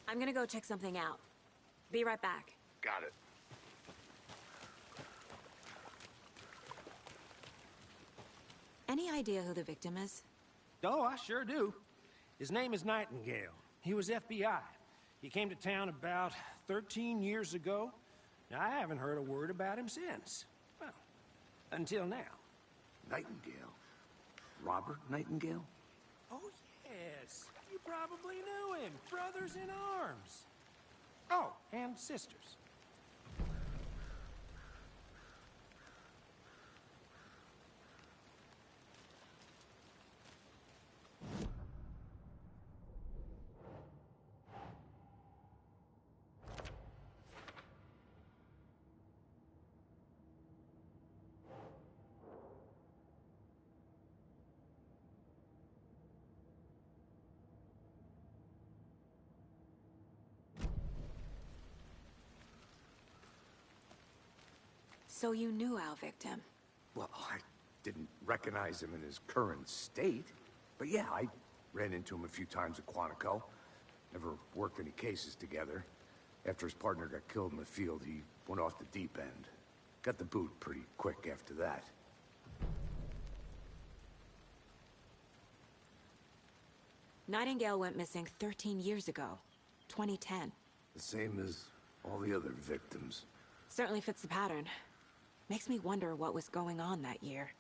I'm gonna go check something out. Be right back. Got it. Any idea who the victim is? Oh, I sure do. His name is Nightingale. He was FBI. He came to town about 13 years ago. Now, I haven't heard a word about him since. Well, until now. Nightingale? Robert Nightingale? Oh, yes. You probably knew him. Brothers in arms. Oh, and sisters. So you knew our victim? Well, I didn't recognize him in his current state. But yeah, I ran into him a few times at Quantico. Never worked any cases together. After his partner got killed in the field, he went off the deep end. Got the boot pretty quick after that. Nightingale went missing 13 years ago. 2010. The same as all the other victims. Certainly fits the pattern. Makes me wonder what was going on that year.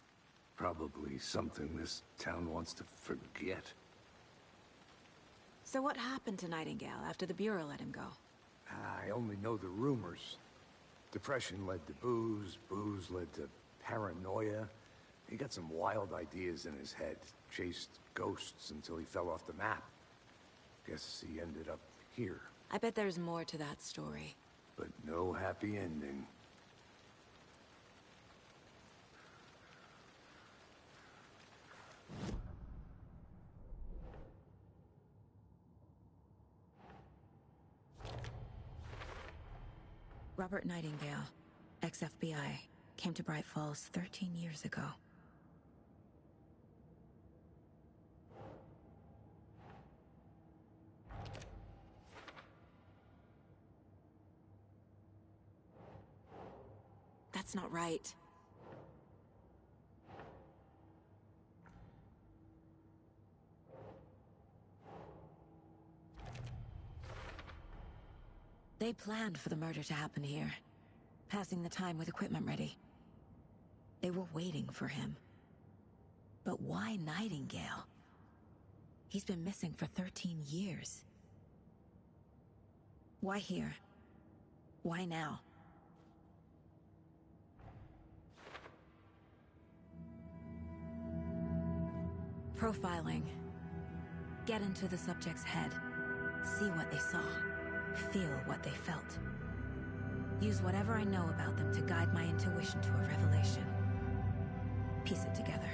Probably something this town wants to forget. So what happened to Nightingale after the Bureau let him go? I only know the rumors. Depression led to booze, booze led to paranoia. He got some wild ideas in his head, chased ghosts until he fell off the map. Guess he ended up here. I bet there's more to that story. But no happy ending. Robert Nightingale, ex-FBI, came to Bright Falls 13 years ago. That's not right. They planned for the murder to happen here, passing the time with equipment ready. They were waiting for him. But why Nightingale? He's been missing for 13 years. Why here? Why now? Profiling. Get into the subject's head. See what they saw. Feel what they felt. Use whatever I know about them to guide my intuition to a revelation. Piece it together.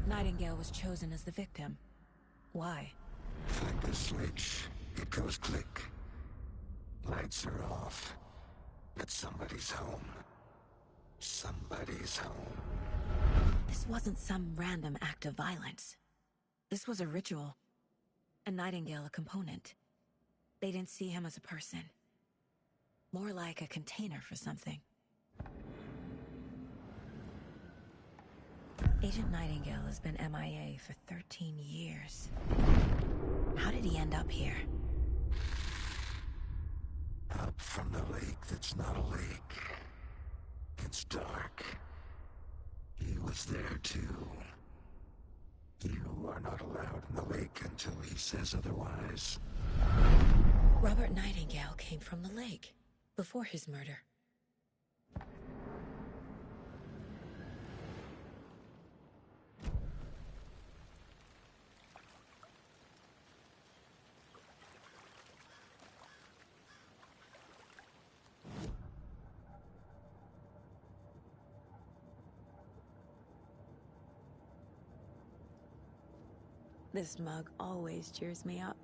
Nightingale was chosen as the victim. Why? Find the switch. It goes click. Lights are off. But somebody's home. Somebody's home. This wasn't some random act of violence. This was a ritual. And Nightingale a component. They didn't see him as a person. More like a container for something. Agent Nightingale has been MIA for 13 years. How did he end up here? Up from the lake that's not a lake. It's dark. He was there too. You are not allowed in the lake until he says otherwise. Robert Nightingale came from the lake, before his murder. This mug always cheers me up.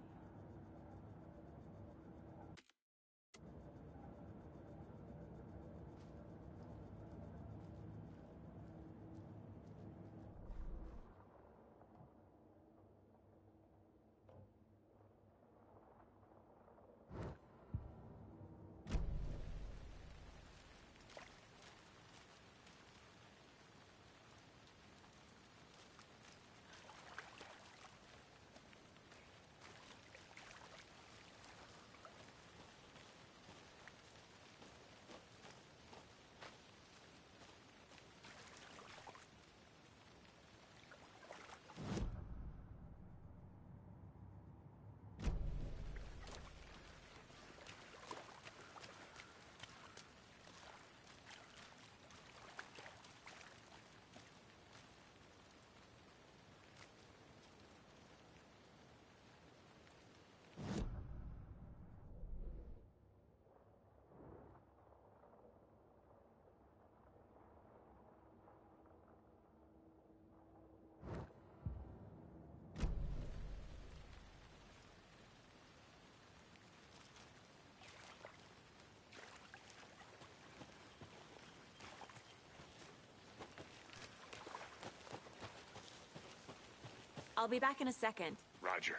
I'll be back in a second. Roger.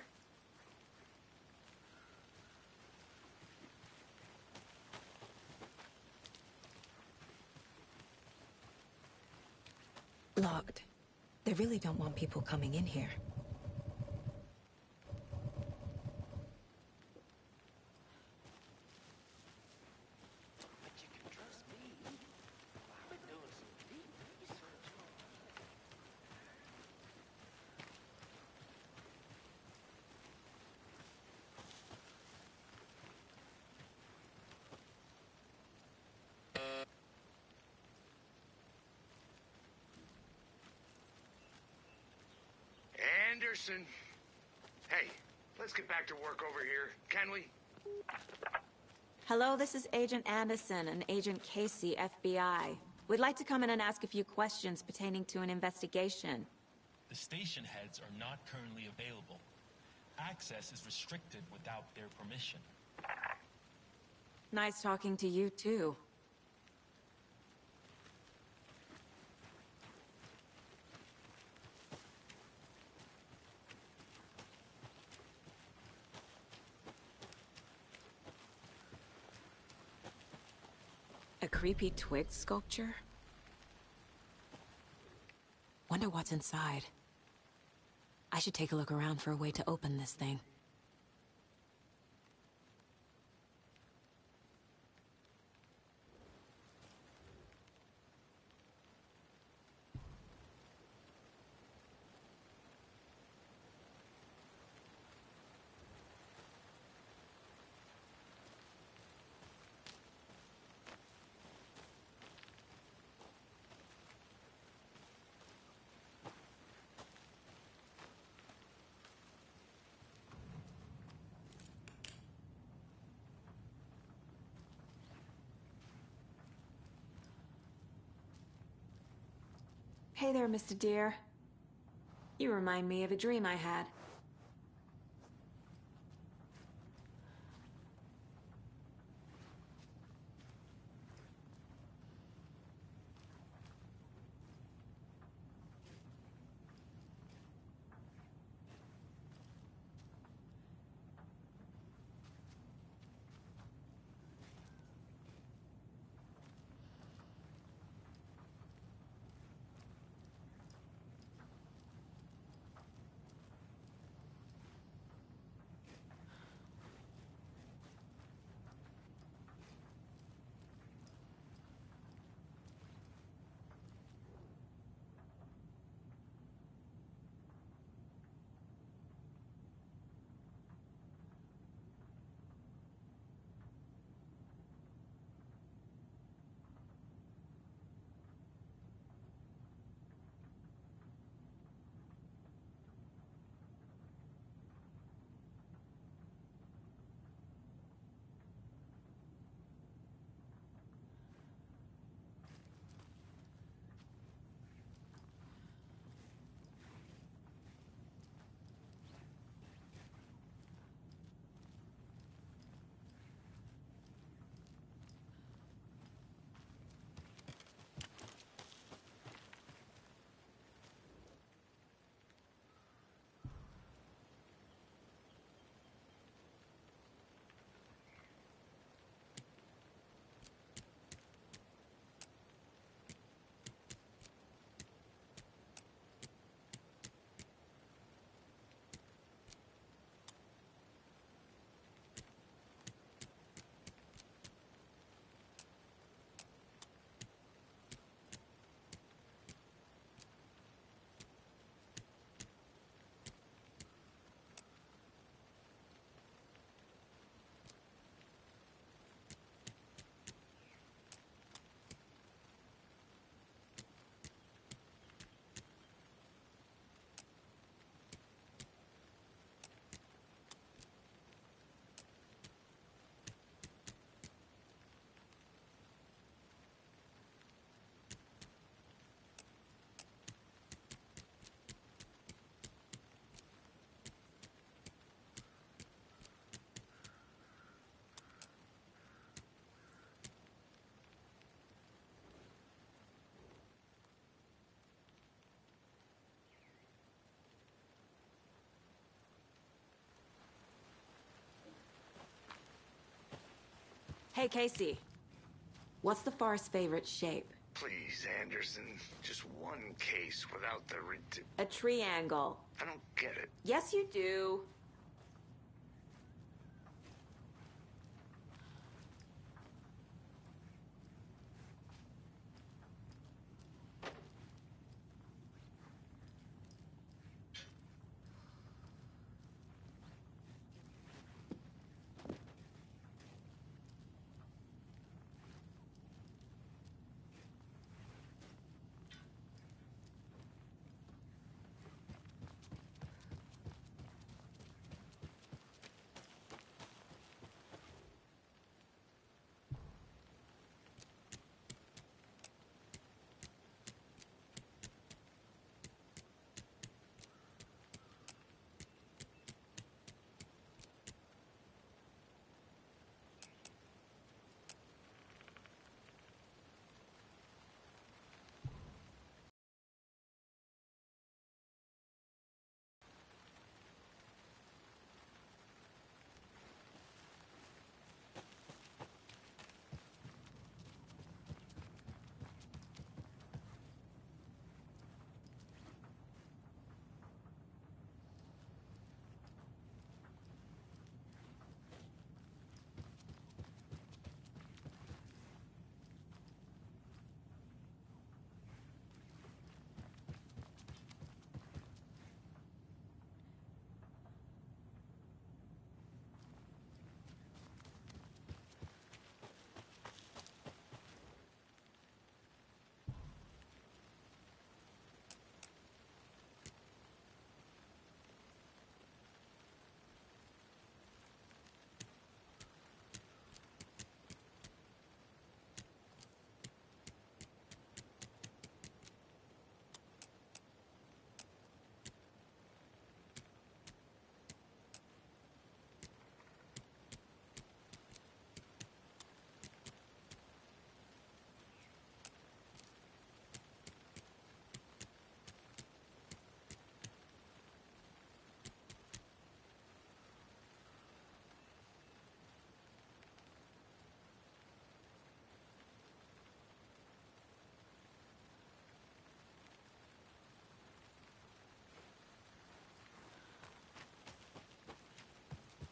Locked. They really don't want people coming in here. But you can trust me. I've been doing some deep research. Anderson. Hey, let's get back to work over here, can we? Hello, this is Agent Anderson and Agent Casey, FBI. We'd like to come in and ask a few questions pertaining to an investigation. The station heads are not currently available. Access is restricted without their permission. Nice talking to you, too. A creepy twig sculpture? Wonder what's inside. I should take a look around for a way to open this thing. Hey there, Mr. Deer. You remind me of a dream I had. Hey, Casey. What's the Forest's favorite shape? Please, Anderson. Just one case without the A triangle. I don't get it. Yes, you do.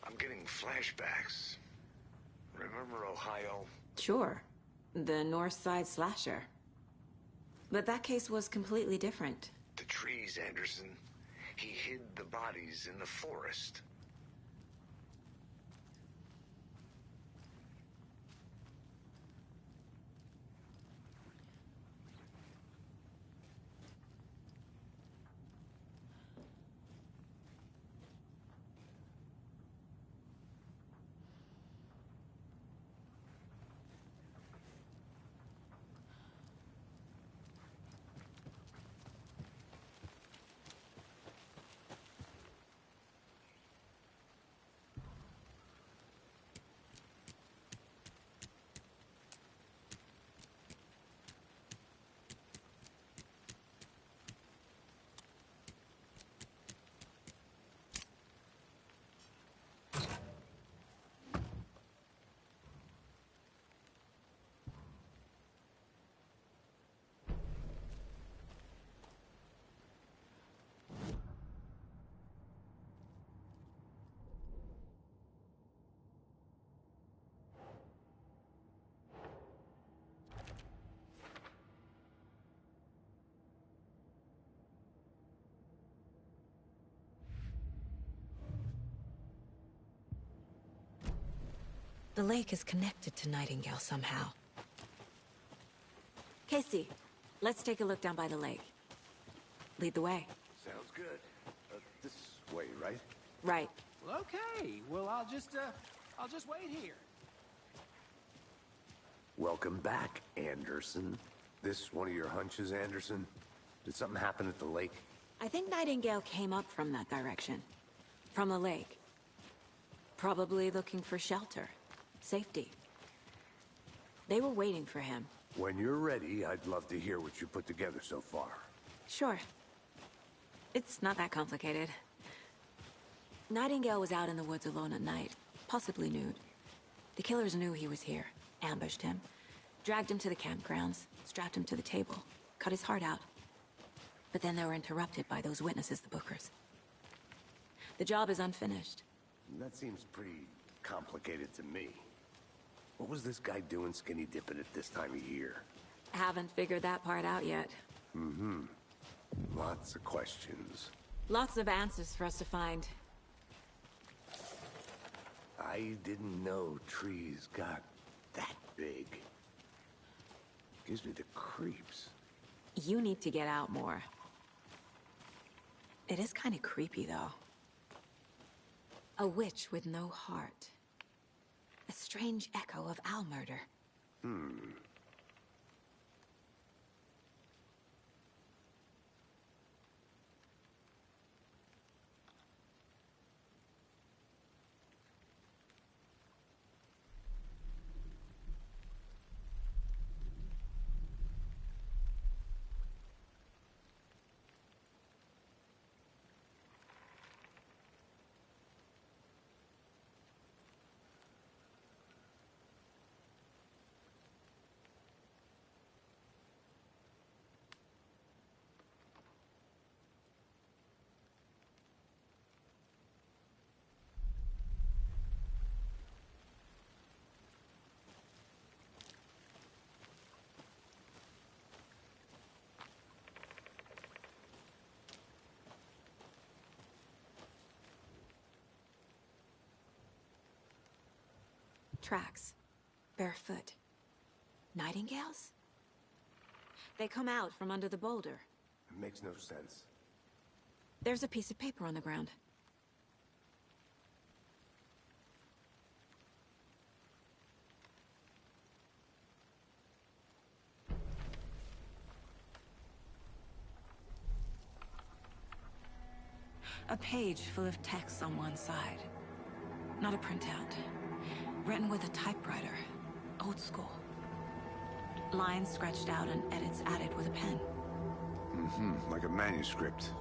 I'm getting flashbacks. Remember Ohio? Sure. The North Side slasher. But that case was completely different. The trees, Anderson. He hid the bodies in the forest. The lake is connected to Nightingale somehow. Casey, let's take a look down by the lake. Lead the way. Sounds good. This way, right? Right. Well, okay. Well, I'll just wait here. Welcome back, Anderson. This one of your hunches, Anderson? Did something happen at the lake? I think Nightingale came up from that direction. From the lake. Probably looking for shelter. Safety. They were waiting for him. When you're ready, I'd love to hear what you put together so far. Sure. It's not that complicated. Nightingale was out in the woods alone at night, possibly nude. The killers knew he was here. ambushed him, dragged him to the campgrounds, strapped him to the table, cut his heart out. But then they were interrupted by those witnesses, the Bookers. The job is unfinished. That seems pretty complicated to me. What was this guy doing skinny dipping at this time of year? Haven't figured that part out yet. Lots of questions. Lots of answers for us to find. I didn't know trees got that big. Gives me the creeps. You need to get out more. It is kind of creepy, though. A witch with no heart. A strange echo of owl murder. Tracks. Barefoot. Nightingales? They come out from under the boulder. It makes no sense. There's a piece of paper on the ground. A page full of text on one side. Not a printout. Written with a typewriter. Old school. Lines scratched out and edits added with a pen. Like a manuscript.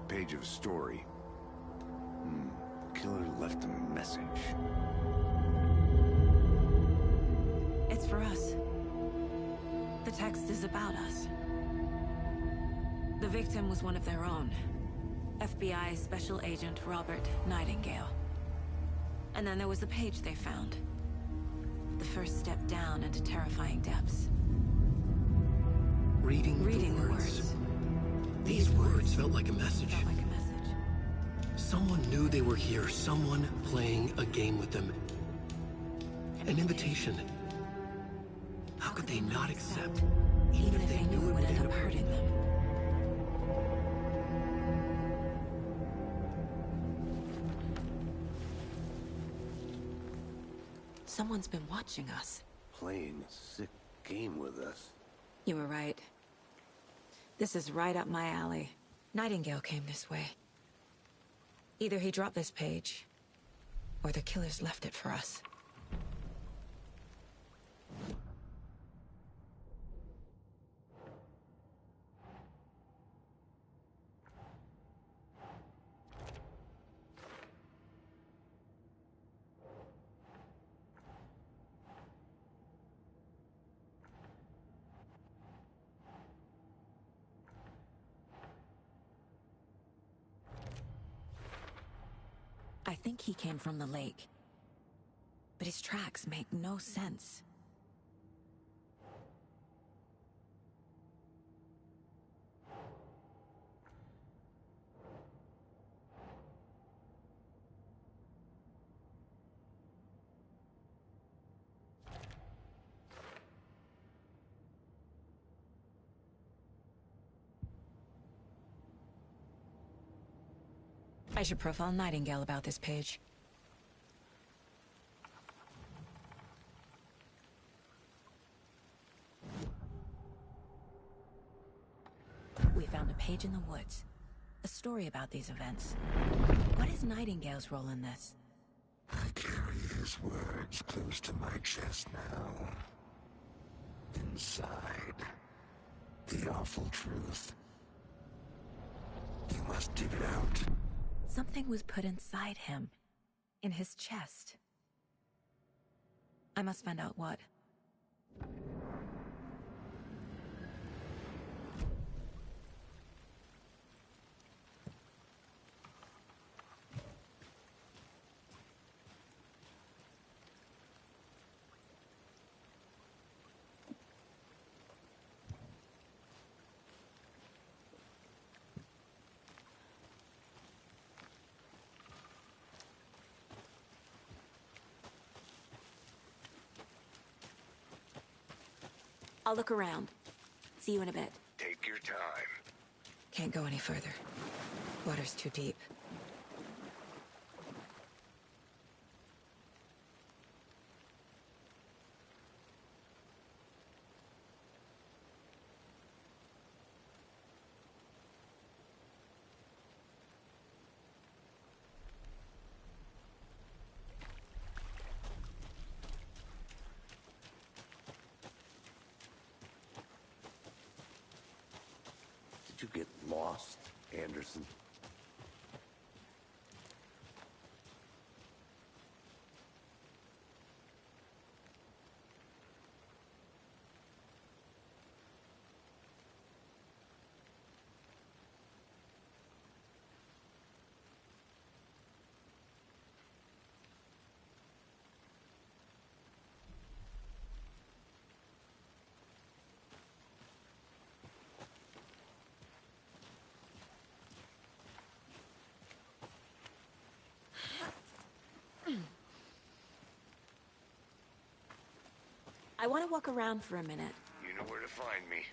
Page of a story. Killer left a message. It's for us. The text is about us. The victim was one of their own. FBI Special Agent Robert Nightingale. And then there was the page they found. The first step down into terrifying depths. Reading the words. These words felt like a message. Felt like a message. Someone knew they were here, someone playing a game with them. An invitation. How could they not accept, even if they knew it would end up hurting them? Someone's been watching us. Playing a sick game with us. You were right. This is right up my alley. Nightingale came this way. Either he dropped this page, or the killers left it for us. I think he came from the lake. But his tracks make no sense. I should profile Nightingale about this page. We found a page in the woods. A story about these events. What is Nightingale's role in this? I carry his words close to my chest now. Inside, the awful truth. You must dig it out. Something was put inside him. In his chest. I must find out what. I'll look around. See you in a bit. Take your time. Can't go any further. Water's too deep. Did you get lost, Anderson? I want to walk around for a minute. You know where to find me.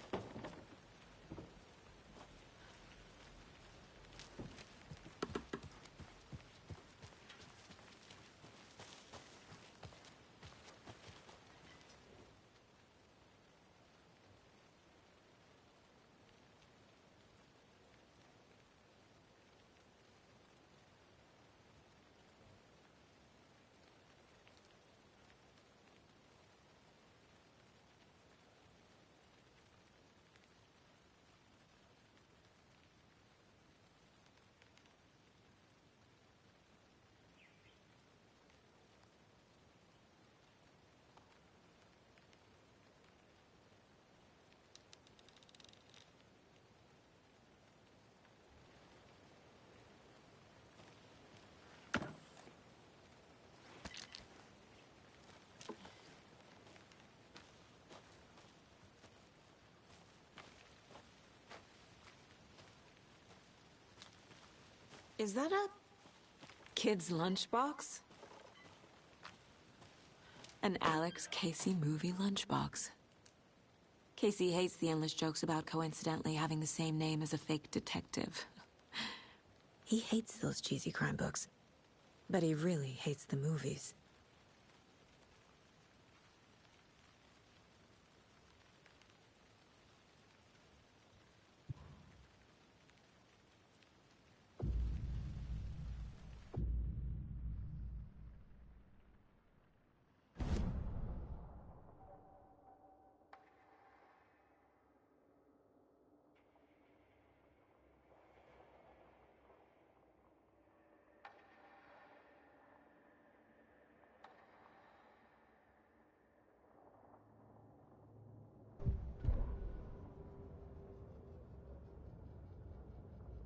Is that a kid's lunchbox? An Alex Casey movie lunchbox. Casey hates the endless jokes about coincidentally having the same name as a fake detective. He hates those cheesy crime books, but he really hates the movies.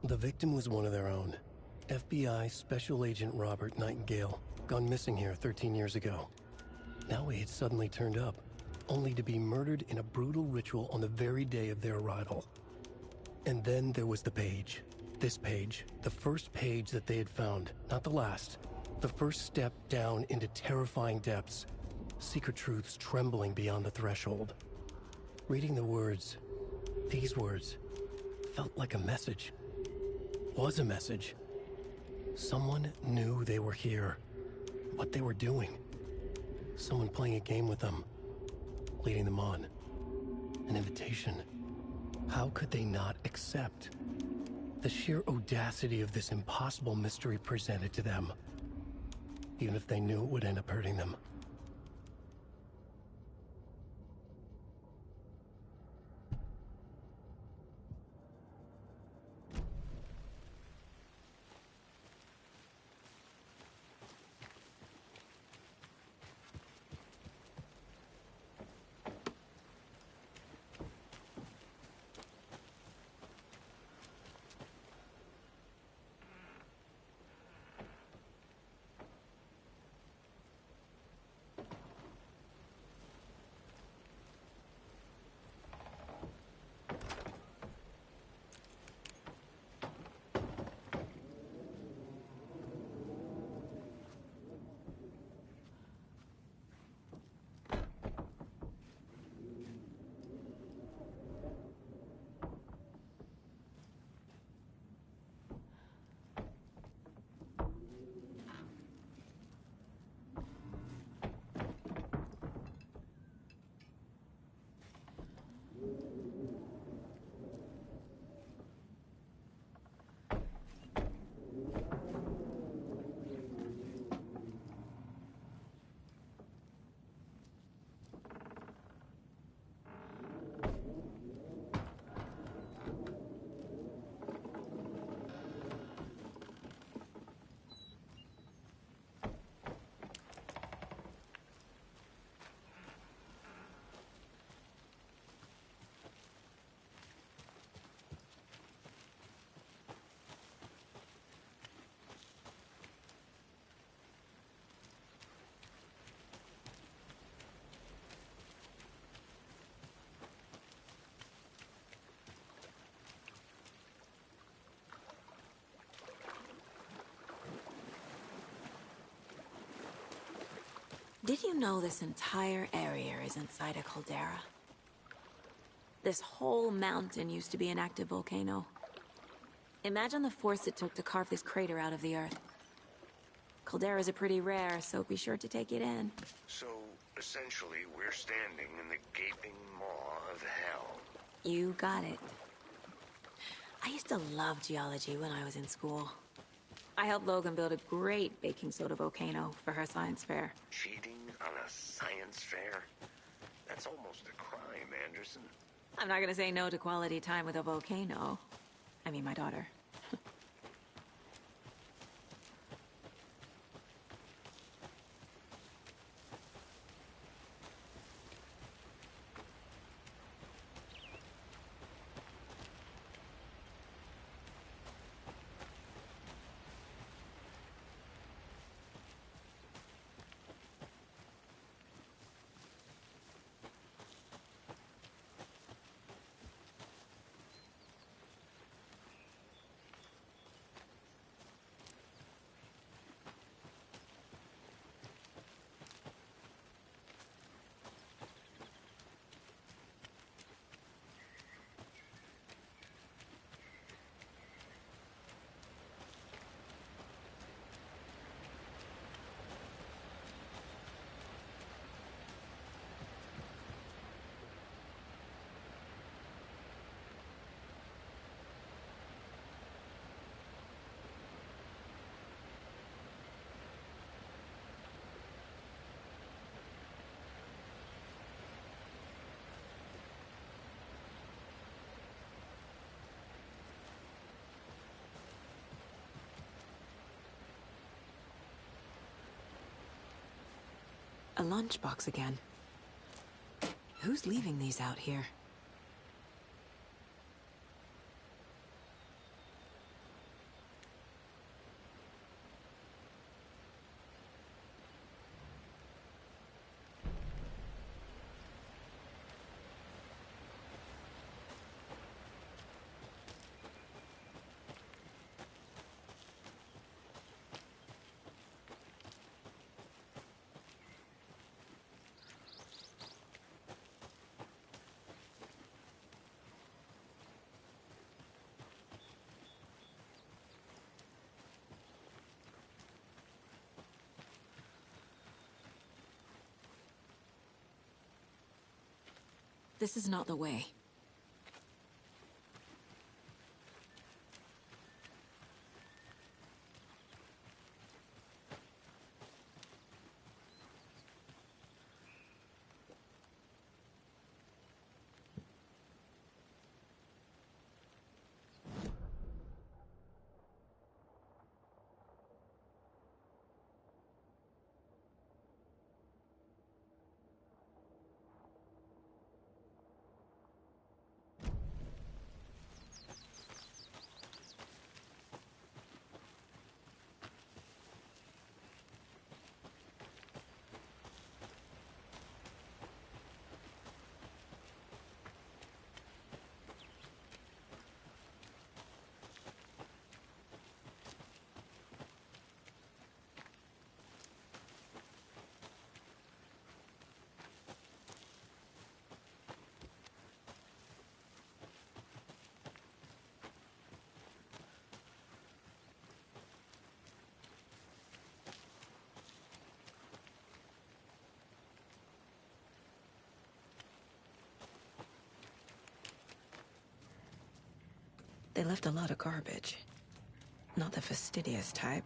The victim was one of their own. FBI Special Agent Robert Nightingale, gone missing here 13 years ago. Now he had suddenly turned up, only to be murdered in a brutal ritual on the very day of their arrival. And then there was the page. This page, the first page that they had found, not the last. The first step down into terrifying depths. Secret truths trembling beyond the threshold. Reading the words, these words, felt like a message. Was a message. Someone knew they were here, what they were doing. Someone playing a game with them, leading them on. An invitation. How could they not accept? The sheer audacity of this impossible mystery presented to them, even if they knew it would end up hurting them. Did you know this entire area is inside a caldera? This whole mountain used to be an active volcano. Imagine the force it took to carve this crater out of the earth. Calderas are pretty rare, so be sure to take it in. So, essentially, we're standing in the gaping maw of hell. You got it. I used to love geology when I was in school. I helped Logan build a great baking soda volcano for her science fair. Cheating on a science fair? That's almost a crime, Anderson. I'm not gonna say no to quality time with a volcano. I mean, my daughter. A lunchbox again. Who's leaving these out here? This is not the way. They left a lot of garbage. Not the fastidious type.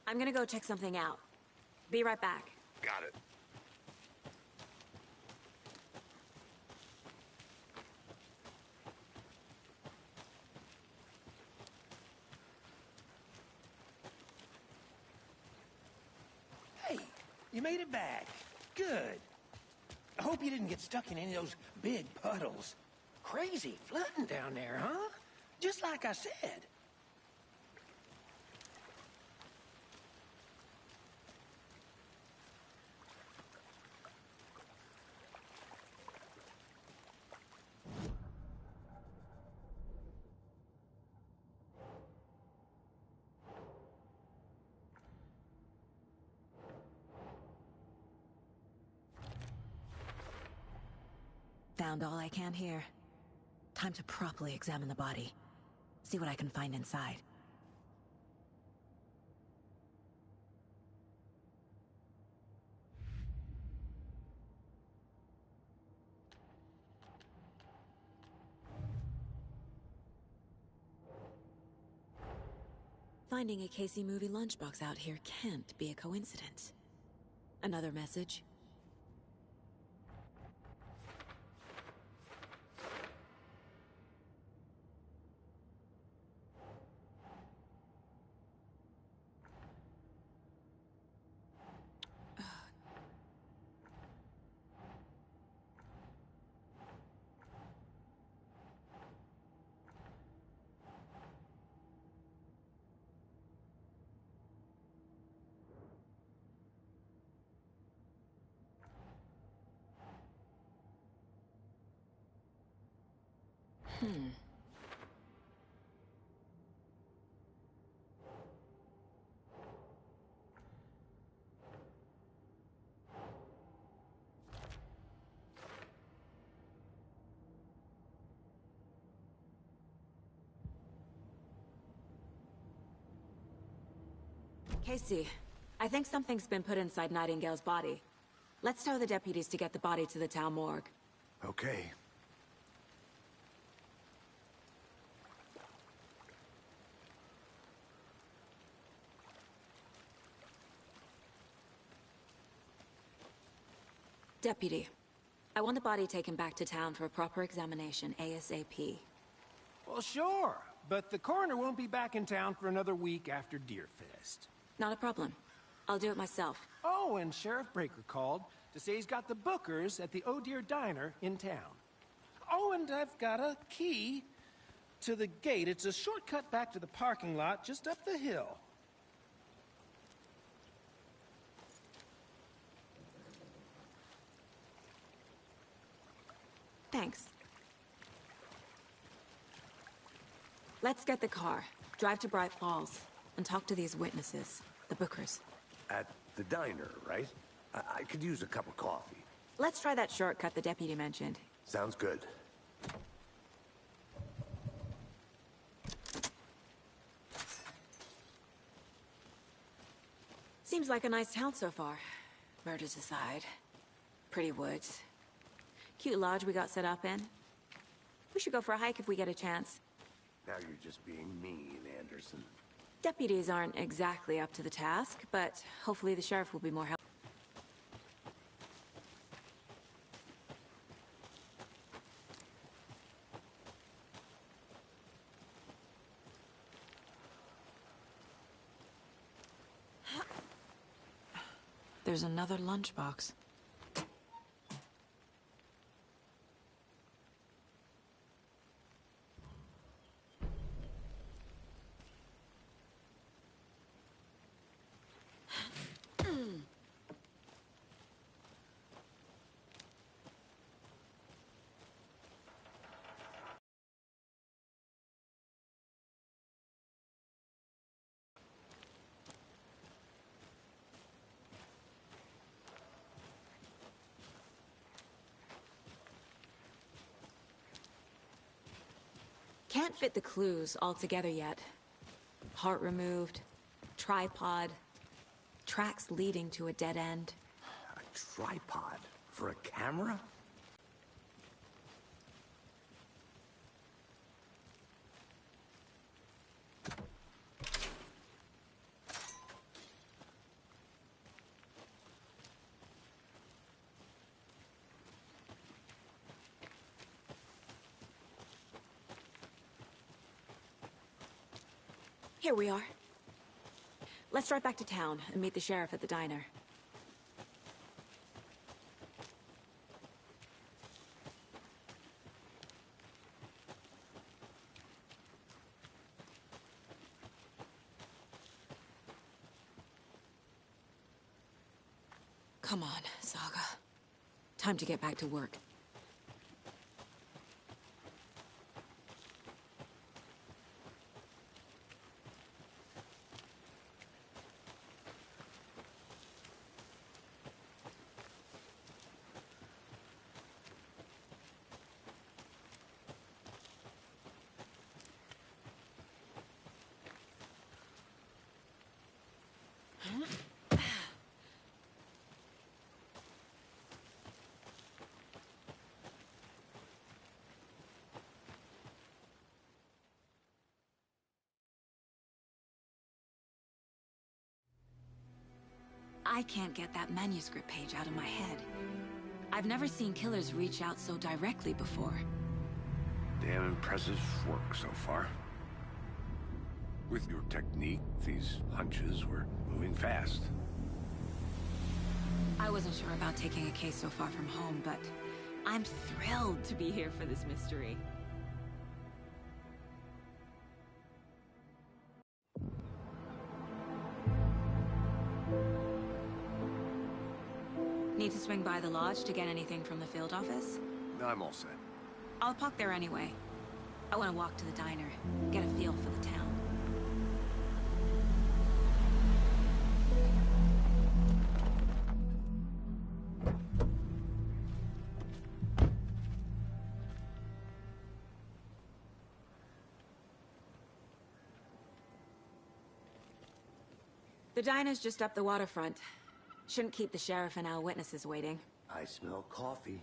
I'm gonna go check something out. Be right back. Got it. Hey, you made it back. Good. I hope you didn't get stuck in any of those big puddles. Crazy flooding down there, huh? Just like I said. Found all I can here. Time to properly examine the body. See what I can find inside. Finding a Casey movie lunchbox out here can't be a coincidence. Another message? Casey, I think something's been put inside Nightingale's body. Let's tell the deputies to get the body to the town morgue. Okay. Deputy, I want the body taken back to town for a proper examination ASAP. Well, sure. But the coroner won't be back in town for another week after Deerfest. Not a problem. I'll do it myself. Oh, and Sheriff Breaker called to say he's got the Bookers at the Oh Deer Diner in town. Oh, and I've got a key to the gate. It's a shortcut back to the parking lot just up the hill. Thanks. Let's get the car, drive to Bright Falls, and talk to these witnesses, the Bookers. At the diner, right? I could use a cup of coffee. Let's try that shortcut the deputy mentioned. Sounds good. Seems like a nice town so far. Murders aside. Pretty woods. Cute lodge we got set up in. We should go for a hike if we get a chance. Now you're just being mean, Anderson. Deputies aren't exactly up to the task, but hopefully the sheriff will be more helpful. There's another lunchbox. Can't fit the clues all together yet. Heart removed, tripod, tracks leading to a dead end. A tripod? For a camera? Here we are. Let's drive back to town and meet the sheriff at the diner. Come on, Saga. Time to get back to work. I can't get that manuscript page out of my head. I've never seen killers reach out so directly before. Damn impressive work so far. With your technique, these hunches were moving fast. I wasn't sure about taking a case so far from home, but I'm thrilled to be here for this mystery. Need to swing by the lodge to get anything from the field office? I'm all set. I'll park there anyway. I want to walk to the diner, get a feel for the town. The diner's just up the waterfront. Shouldn't keep the sheriff and our witnesses waiting. I smell coffee.